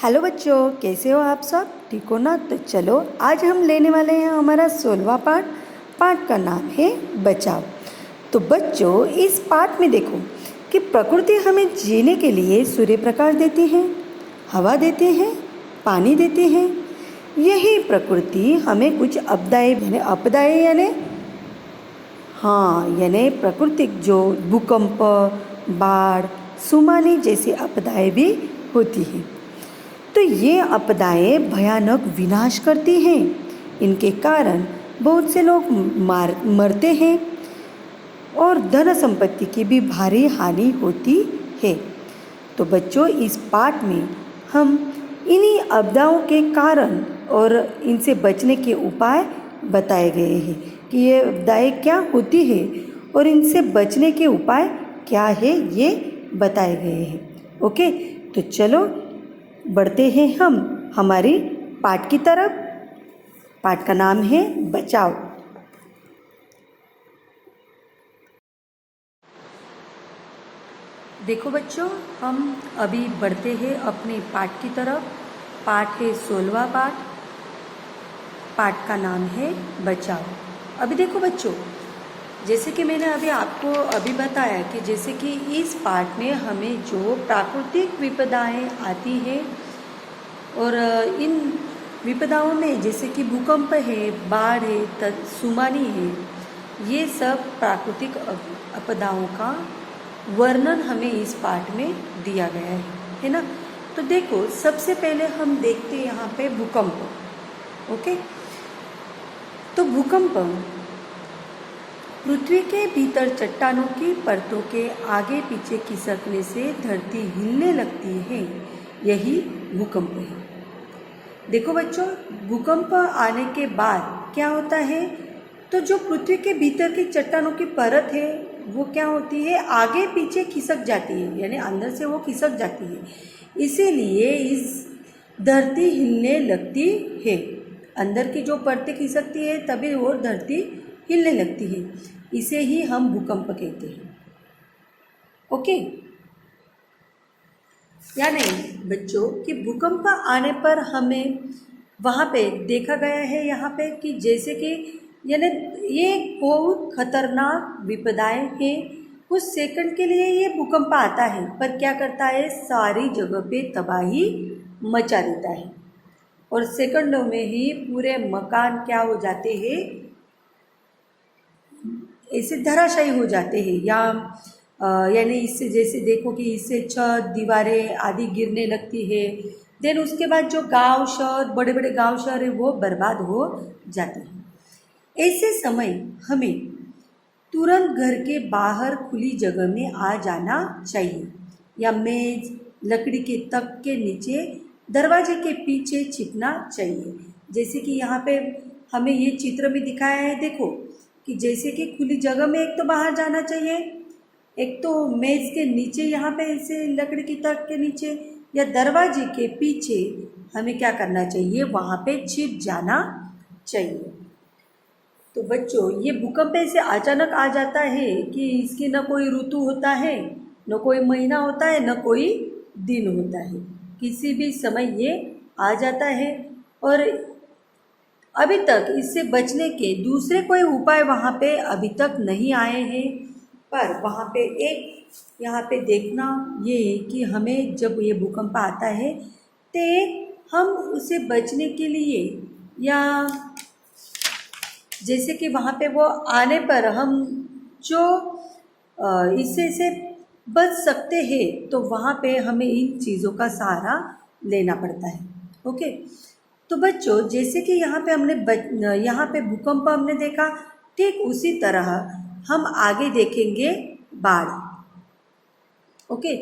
Hello बच्चों, कैसे हो आप सब? ठीक हो ना? तो चलो आज हम लेने वाले हैं हमारा 16वां पाठ। पाठ का नाम है बचाव। तो बच्चों, इस पाठ में देखो कि प्रकृति हमें जीने के लिए सूर्य प्रकाश देती है, हवा देते हैं, पानी देते हैं। यही प्रकृति हमें कुछ आपदाएं यानी प्राकृतिक जो भूकंप, बाढ़, सुनामी जैसी आपदाएं भी होती हैं। तो ये आपदाएं भयानक विनाश करती हैं। इनके कारण बहुत से लोग मरते हैं और धन संपत्ति की भी भारी हानि होती है। तो बच्चों, इस पाठ में हम इन्हीं आपदाओं के कारण और इनसे बचने के उपाय बताए गए हैं कि ये आपदाएं क्या होती है और इनसे बचने के उपाय क्या है, ये बताए गए हैं। ओके, तो चलो बढ़ते हैं हम हमारी पाठ की तरफ। पाठ का नाम है बचाव। देखो बच्चों, हम अभी बढ़ते हैं अपने पाठ की तरफ। पाठ है 16वां पाठ। पाठ का नाम है बचाव। अभी देखो बच्चों, जैसे कि मैंने आपको बताया कि जैसे कि इस पाठ में हमें जो प्राकृतिक विपदाएं आती हैं और इन विपदाओं में जैसे कि भूकंप है, बाढ़ है, सुनामी है, ये सब प्राकृतिक आपदाओं का वर्णन हमें इस पाठ में दिया गया है ना। तो देखो, सबसे पहले हम देखते हैं यहाँ पे भूकंप। ओके, तो भूकंप पृथ्वी के भीतर चट्टानों की परतों के आगे पीछे खिसकने से धरती हिलने लगती है, यही भूकंप है। देखो बच्चों, भूकंप आने के बाद क्या होता है, तो जो पृथ्वी के भीतर की चट्टानों की परत है वो क्या होती है, आगे पीछे खिसक जाती है, यानी अंदर से वो खिसक जाती है। इसीलिए इस धरती हिलने लगती है। अंदर की जो परतें खिसकती है तभी वो धरती हिलने लगती है। इसे ही हम भूकंप कहते हैं। ओके, या नहीं बच्चों कि भूकंप आने पर हमें वहाँ पे देखा गया है यहाँ पे कि जैसे कि यानी ये बहुत खतरनाक विपदाएं हैं। कुछ सेकंड के लिए ये भूकंप आता है पर क्या करता है, सारी जगह पे तबाही मचा देता है और सेकंडों में ही पूरे मकान क्या हो जाते हैं, ऐसे धराशायी हो जाते हैं। या यानी इससे जैसे देखो कि इससे छत, दीवारें आदि गिरने लगती है। देन उसके बाद जो गांव शहर, बड़े बड़े गांव शहर है वो बर्बाद हो जाते हैं। ऐसे समय हमें तुरंत घर के बाहर खुली जगह में आ जाना चाहिए या मेज, लकड़ी के तख्त के नीचे, दरवाजे के पीछे छिपना चाहिए। जैसे कि यहाँ पे हमें ये चित्र में दिखाया है, देखो कि जैसे कि खुली जगह में एक तो बाहर जाना चाहिए, एक तो मेज के नीचे यहाँ पे ऐसे लकड़ी की तख्त के नीचे या दरवाजे के पीछे हमें क्या करना चाहिए, वहाँ पे छिप जाना चाहिए। तो बच्चों, ये भूकंप ऐसे अचानक आ जाता है कि इसकी न कोई ऋतु होता है, न कोई महीना होता है, न कोई दिन होता है। किसी भी समय ये आ जाता है और अभी तक इससे बचने के दूसरे कोई उपाय वहाँ पे अभी तक नहीं आए हैं। पर वहाँ पे एक यहाँ पे देखना ये है कि हमें जब ये भूकंप आता है तो हम उसे बचने के लिए या जैसे कि वहाँ पे वो आने पर हम जो इससे से बच सकते हैं, तो वहाँ पे हमें इन चीज़ों का सहारा लेना पड़ता है। ओके, तो बच्चों, जैसे कि यहाँ पे यहाँ पे भूकंप हमने देखा, ठीक उसी तरह हम आगे देखेंगे बाढ़। ओके,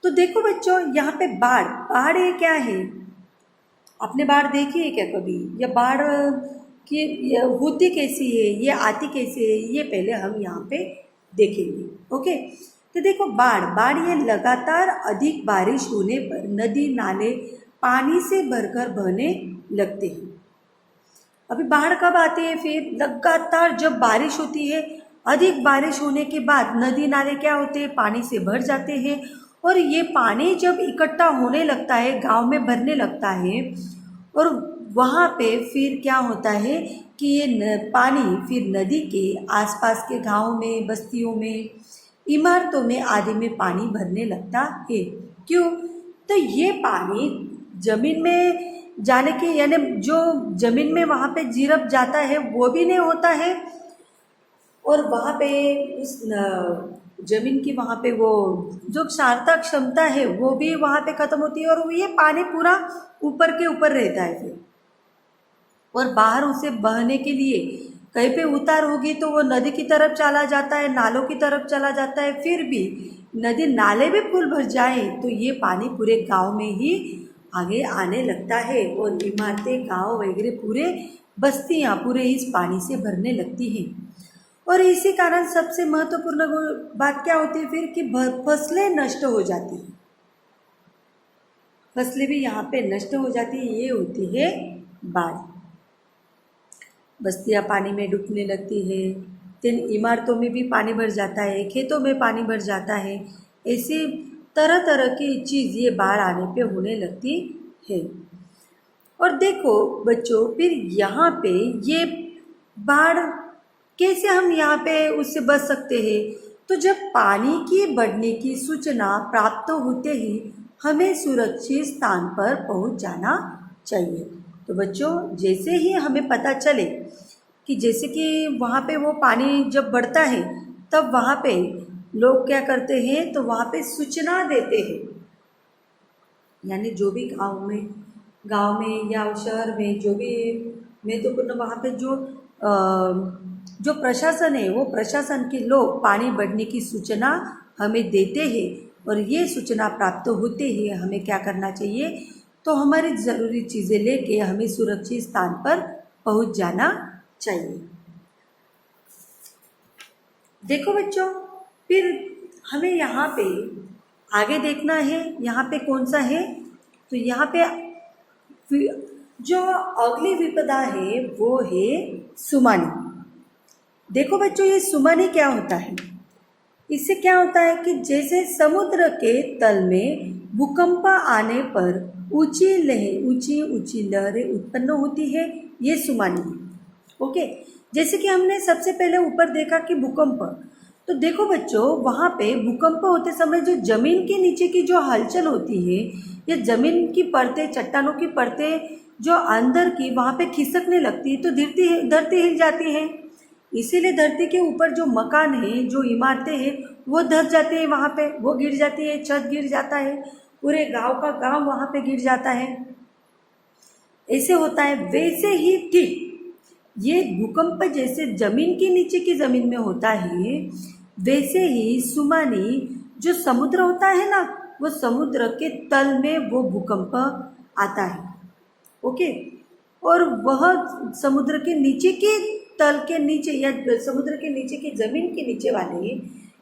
तो देखो बच्चों, यहाँ पे बाढ़ ये क्या है? आपने बाढ़ देखी है क्या कभी? या बाढ़ कि होती कैसी है, ये आती कैसी है, ये पहले हम यहाँ पे देखेंगे। ओके, तो देखो बाढ़ ये लगातार अधिक बारिश होने पर नदी नाले पानी से भरकर बहने लगते हैं। अभी बाढ़ कब आती है? फिर लगातार जब बारिश होती है, अधिक बारिश होने के बाद नदी नाले क्या होते हैं, पानी से भर जाते हैं और ये पानी जब इकट्ठा होने लगता है, गांव में भरने लगता है, और वहाँ पे फिर क्या होता है कि ये पानी फिर नदी के आसपास के गांव में, बस्तियों में, इमारतों में आदि में पानी भरने लगता है। क्यों? तो ये पानी जमीन में जाने के, यानी जो जमीन में वहाँ पे जीरप जाता है वो भी नहीं होता है, और वहाँ पे उस जमीन की वहाँ पे वो जो क्षारता क्षमता है वो भी वहाँ पे ख़त्म होती है, और ये पानी पूरा ऊपर के ऊपर रहता है फिर, और बाहर उसे बहने के लिए कहीं पे उतार होगी तो वो नदी की तरफ चला जाता है, नालों की तरफ चला जाता है। फिर भी नदी नाले भी फुल भर जाए तो ये पानी पूरे गांव में ही आगे आने लगता है, और इमारतें, गांव वगैरह, पूरे बस्तियां पूरे इस पानी से भरने लगती हैं। और इसी कारण सबसे महत्वपूर्ण बात क्या होती है फिर कि फसलें नष्ट हो जाती हैं, फसलें भी यहाँ पे नष्ट हो जाती है। ये होती है बाढ़। बस्तियाँ पानी में डूबने लगती है, फिर इमारतों में भी पानी भर जाता है, खेतों में पानी भर जाता है। ऐसी तरह तरह की चीज़ ये बाढ़ आने पे होने लगती है। और देखो बच्चों, फिर यहाँ पे ये बाढ़ कैसे हम यहाँ पे उससे बच सकते हैं? तो जब पानी की बढ़ने की सूचना प्राप्त होते ही हमें सुरक्षित स्थान पर पहुँच जाना चाहिए। तो बच्चों, जैसे ही हमें पता चले कि जैसे कि वहाँ पे वो पानी जब बढ़ता है तब वहाँ पे लोग क्या करते हैं, तो वहाँ पे सूचना देते हैं, यानी जो भी गांव में या शहर में जो भी महत्वपूर्ण वहाँ पे जो प्रशासन है, वो प्रशासन के लोग पानी बढ़ने की सूचना हमें देते हैं, और ये सूचना प्राप्त होते ही हमें क्या करना चाहिए, तो हमारी ज़रूरी चीज़ें लेके हमें सुरक्षित स्थान पर पहुंच जाना चाहिए। देखो बच्चों, फिर हमें यहाँ पे आगे देखना है, यहाँ पे कौन सा है, तो यहाँ पे जो अगली विपदा है वो है सुनामी। देखो बच्चों, ये सुनामी क्या होता है? इससे क्या होता है कि जैसे समुद्र के तल में भूकंप आने पर ऊंची ऊंची लहरें उत्पन्न होती है, ये सुनामी है। ओके, जैसे कि हमने सबसे पहले ऊपर देखा कि भूकंप, तो देखो बच्चों, वहाँ पे भूकंप होते समय जो जमीन के नीचे की जो हलचल होती है, या जमीन की परतें, चट्टानों की परतें जो अंदर की वहाँ पे खिसकने लगती है, तो धरती हिल जाती है। इसीलिए धरती के ऊपर जो मकान है, जो इमारतें हैं, वो धस जाती है, वहाँ पे वो गिर जाती है, छत गिर जाता है, पूरे गांव का गांव वहाँ पे गिर जाता है। ऐसे होता है। वैसे ही ठीक ये भूकंप जैसे जमीन के नीचे की जमीन में होता है, वैसे ही सुनामी जो समुद्र होता है ना, वो समुद्र के तल में वो भूकंप आता है। ओके, और वह समुद्र के नीचे के तल के नीचे, या समुद्र के नीचे की जमीन के नीचे वाले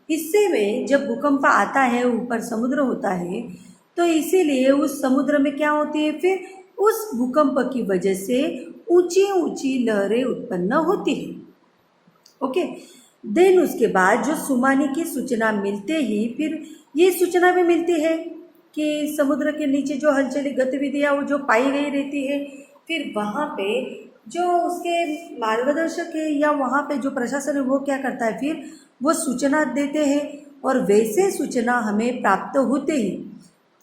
हिस्से में जब भूकंप आता है, ऊपर समुद्र होता है, तो इसीलिए उस समुद्र में क्या होती है, फिर उस भूकंप की वजह से ऊंची ऊंची लहरें उत्पन्न होती है। ओके, देन उसके बाद जो सुनामी की सूचना मिलते ही फिर ये सूचना भी मिलती है कि समुद्र के नीचे जो हलचली गतिविधियाँ वो जो पाई गई रहती है, फिर वहाँ पे जो उसके मार्गदर्शक है या वहाँ पे जो प्रशासन है वो क्या करता है, फिर वो सूचना देते हैं, और वैसे सूचना हमें प्राप्त होते ही,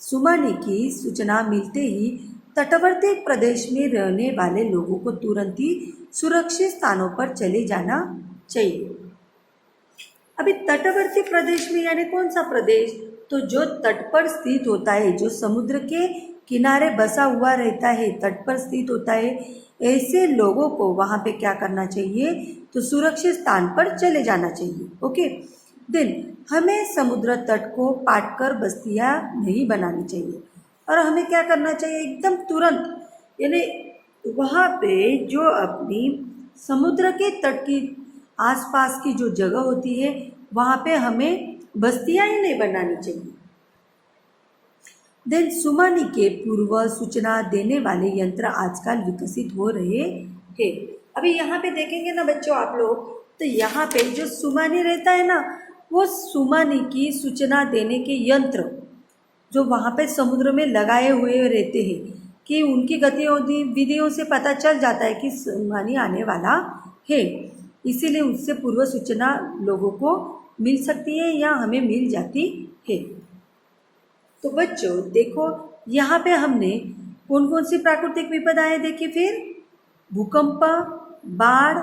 सुनामी की सूचना मिलते ही तटवर्ती प्रदेश में रहने वाले लोगों को तुरंत ही सुरक्षित स्थानों पर चले जाना चाहिए। अभी तटवर्ती प्रदेश में यानी कौन सा प्रदेश, तो जो तट पर स्थित होता है, जो समुद्र के किनारे बसा हुआ रहता है, तट पर स्थित होता है, ऐसे लोगों को वहाँ पे क्या करना चाहिए, तो सुरक्षित स्थान पर चले जाना चाहिए। ओके, देन हमें समुद्र तट को पाट कर बस्तियाँ नहीं बनानी चाहिए, और हमें क्या करना चाहिए, एकदम तुरंत, यानी वहाँ पे जो अपनी समुद्र के तट की आसपास की जो जगह होती है वहाँ पे हमें बस्तियाँ ही नहीं बनानी चाहिए। देन सुनामी के पूर्व सूचना देने वाले यंत्र आजकल विकसित हो रहे हैं। अभी यहाँ पे देखेंगे ना बच्चों आप लोग, तो यहाँ पे जो सुनामी रहता है ना, वो सुनामी की सूचना देने के यंत्र जो वहाँ पे समुद्र में लगाए हुए रहते हैं कि उनकी गतिविधियों से पता चल जाता है कि सुनामी आने वाला है। इसीलिए उससे पूर्व सूचना लोगों को मिल सकती है या हमें मिल जाती है। तो बच्चों देखो, यहाँ पे हमने कौन कौन सी प्राकृतिक विपदाएं देखी फिर? भूकंप, बाढ़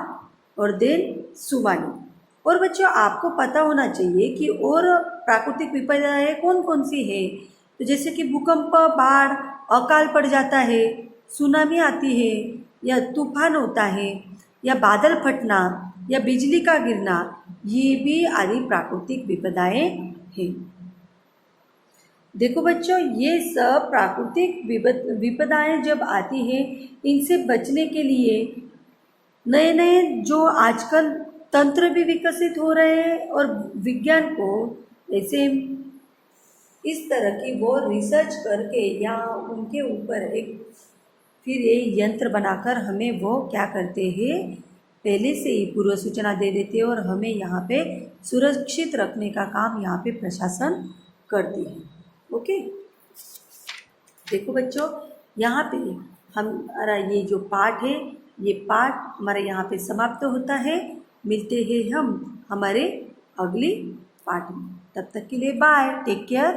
और देन सुनामी। और बच्चों आपको पता होना चाहिए कि और प्राकृतिक विपदाएं कौन कौन सी है। तो जैसे कि भूकंप, बाढ़, अकाल पड़ जाता है, सुनामी आती है, या तूफान होता है, या बादल फटना, या बिजली का गिरना, ये भी आदि प्राकृतिक विपदाएं हैं। देखो बच्चों, ये सब प्राकृतिक विपदाएं जब आती हैं, इनसे बचने के लिए नए नए जो आजकल तंत्र भी विकसित हो रहे हैं और विज्ञान को ऐसे इस तरह की वो रिसर्च करके या उनके ऊपर एक फिर ये यंत्र बनाकर हमें वो क्या करते हैं, पहले से ही पूर्व सूचना दे देते हैं और हमें यहाँ पे सुरक्षित रखने का काम यहाँ पे प्रशासन करती है। ओके, देखो बच्चों, यहाँ पे हमारा ये जो पाठ है, ये पाठ हमारे यहाँ पे समाप्त होता है। मिलते हैं हम हमारे अगली पाठ में। तब तक के लिए बाय, टेक केयर।